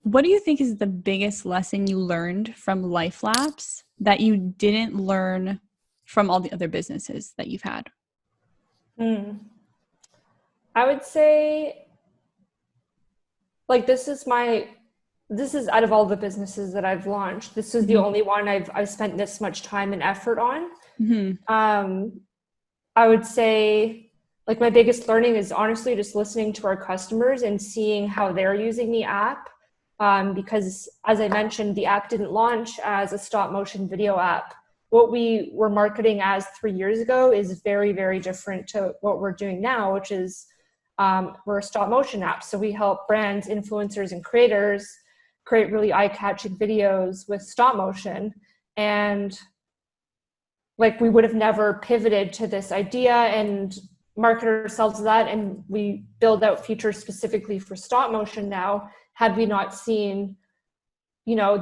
What do you think is the biggest lesson you learned from Life Lapse that you didn't learn from all the other businesses that you've had? Hmm. I would say, like, this is out of all the businesses that I've launched, this is the Mm-hmm. only one I've spent this much time and effort on. Mm-hmm. Um, I would say, like, my biggest learning is honestly just listening to our customers and seeing how they're using the app. Because as I mentioned, the app didn't launch as a stop motion video app. What we were marketing as 3 years ago is very, very different to what we're doing now, which is we're a stop motion app. So we help brands, influencers, and creators create really eye-catching videos with stop motion. And like, we would have never pivoted to this idea and market ourselves to that, and we build out features specifically for stop motion now, had we not seen,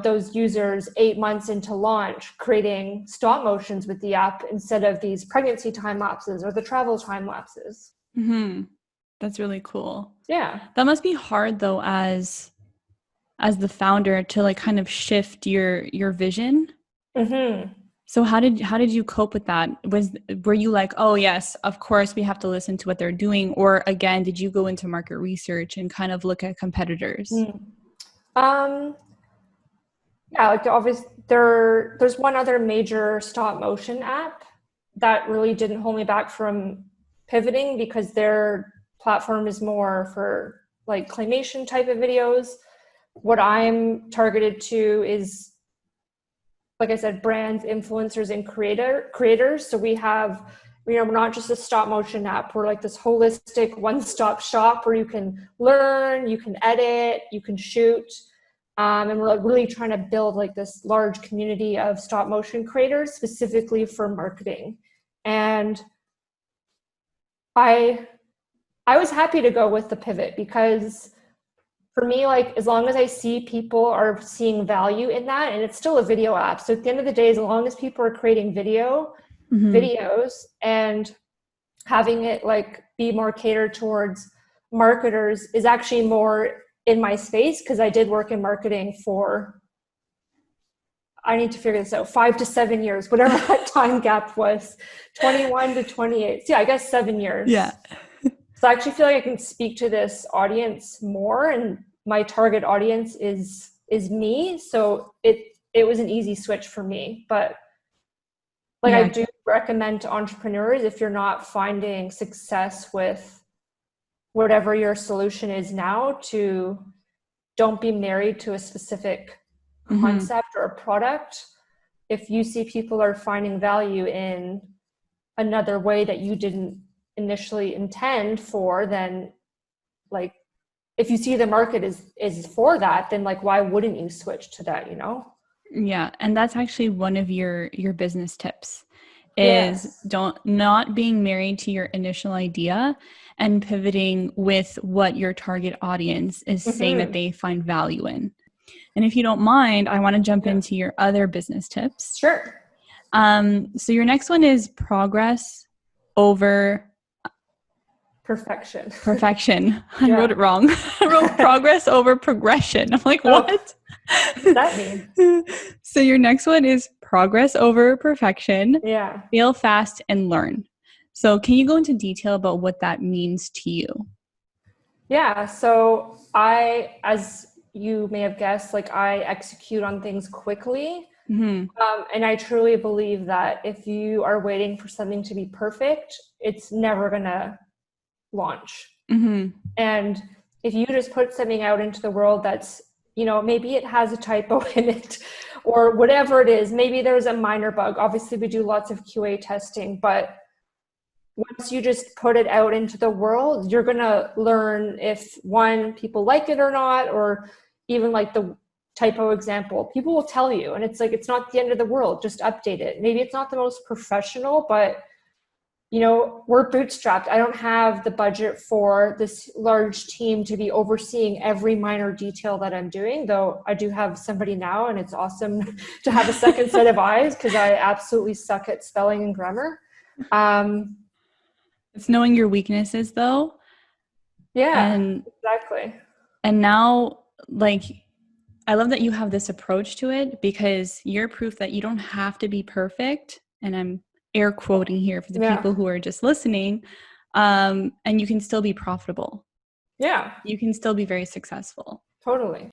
those users 8 months into launch creating stop motions with the app instead of these pregnancy time lapses or the travel time lapses. Mm-hmm. That's really cool. Yeah. That must be hard though, as the founder, to like kind of shift your vision. Mm-hmm. So how did you cope with that? Were you like, oh yes, of course we have to listen to what they're doing, or again, did you go into market research and kind of look at competitors? Mm. Um, yeah, like obviously there's one other major stop motion app that really didn't hold me back from pivoting, because their platform is more for like claymation type of videos. What I'm targeted to is, like I said, brands, influencers, and creators. So we have, we're not just a stop motion app. We're like this holistic one-stop shop where you can learn, you can edit, you can shoot. And we're like really trying to build like this large community of stop motion creators specifically for marketing. And I I was happy to go with the pivot, because for me, like, as long as I see people are seeing value in that, and it's still a video app. So at the end of the day, as long as people are creating Mm-hmm. videos and having it like be more catered towards marketers is actually more in my space, because I did work in marketing for, I need to figure this out, 5 to 7 years, whatever that time gap was, 21 to 28. So yeah, I guess 7 years. Yeah. So I actually feel like I can speak to this audience more, and my target audience is me. So it was an easy switch for me. But like, I Yeah. do recommend to entrepreneurs, if you're not finding success with whatever your solution is now, to don't be married to a specific Mm-hmm. concept or a product. If you see people are finding value in another way that you didn't initially intend for, then, like, if you see the market is for that, then like, why wouldn't you switch to that? Yeah, and that's actually one of your business tips, is Yes. don't not being married to your initial idea and pivoting with what your target audience is saying that Mm-hmm. they find value in. And if you don't mind, I want to jump Yeah. into your other business tips. Sure. So your next one is progress over Perfection. perfection. I wrote Yeah. it wrong. I wrote progress over progression. I'm like, Oh, what? what does that mean? So your next one is progress over perfection, Yeah. fail fast and learn. So can you go into detail about what that means to you? Yeah. So as you may have guessed, like, I execute on things quickly. Mm-hmm. And I truly believe that if you are waiting for something to be perfect, it's never gonna launch. Mm-hmm. And if you just put something out into the world that's, maybe it has a typo in it, or whatever it is, maybe there's a minor bug. Obviously, we do lots of QA testing, but once you just put it out into the world, you're going to learn if, one, people like it or not, or even like the typo example, people will tell you. And it's like, it's not the end of the world. Just update it. Maybe it's not the most professional, but we're bootstrapped. I don't have the budget for this large team to be overseeing every minor detail that I'm doing, though I do have somebody now, and it's awesome to have a second set of eyes, because I absolutely suck at spelling and grammar. Um, It's knowing your weaknesses though. yeah, And exactly. and now, like, I love that you have this approach to it, because you're proof that you don't have to be perfect. And I'm air quoting here for the people who are just listening. And you can still be profitable. Yeah. You can still be very successful. Totally.